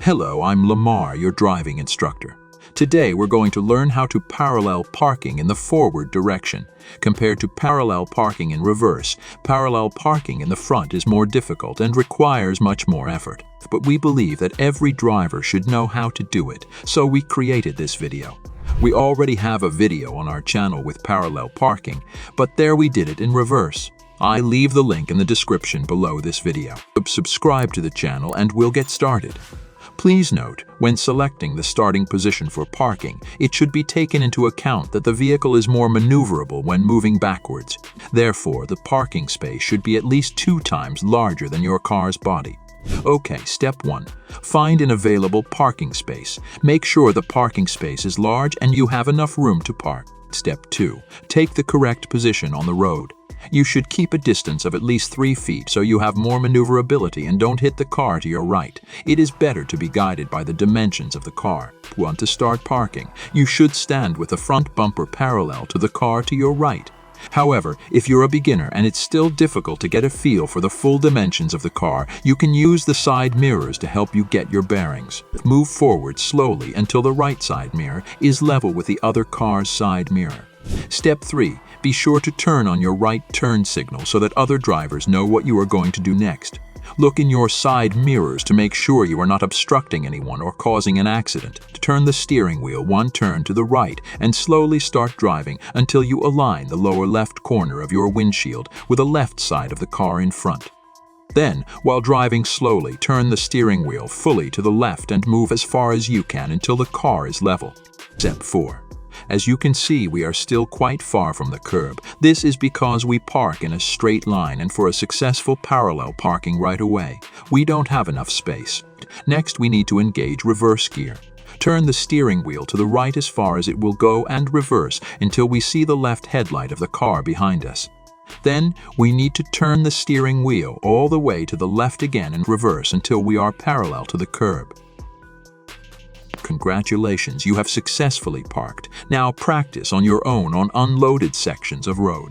Hello, I'm Lamar, your driving instructor. Today we're going to learn how to parallel parking in the forward direction. Compared to parallel parking in reverse, parallel parking in the front is more difficult and requires much more effort. But we believe that every driver should know how to do it, so we created this video. We already have a video on our channel with parallel parking, but there we did it in reverse. I leave the link in the description below this video. Subscribe to the channel and we'll get started. Please note, when selecting the starting position for parking, it should be taken into account that the vehicle is more maneuverable when moving backwards. Therefore, the parking space should be at least 2 times larger than your car's body. Okay, step 1. Find an available parking space. Make sure the parking space is large and you have enough room to park. Step 2. Take the correct position on the road. You should keep a distance of at least 3 feet so you have more maneuverability and don't hit the car to your right. It is better to be guided by the dimensions of the car. Want to start parking? You should stand with the front bumper parallel to the car to your right. However, if you're a beginner and it's still difficult to get a feel for the full dimensions of the car, you can use the side mirrors to help you get your bearings. Move forward slowly until the right side mirror is level with the other car's side mirror. Step 3. Be sure to turn on your right turn signal so that other drivers know what you are going to do next. Look in your side mirrors to make sure you are not obstructing anyone or causing an accident. Turn the steering wheel 1 turn to the right and slowly start driving until you align the lower left corner of your windshield with the left side of the car in front. Then, while driving slowly, turn the steering wheel fully to the left and move as far as you can until the car is level. Step 4. As you can see, we are still quite far from the curb. This is because we park in a straight line, and for a successful parallel parking right away, we don't have enough space. Next, we need to engage reverse gear. Turn the steering wheel to the right as far as it will go and reverse until we see the left headlight of the car behind us. Then, we need to turn the steering wheel all the way to the left again and reverse until we are parallel to the curb. Congratulations, you have successfully parked. Now practice on your own on unloaded sections of road.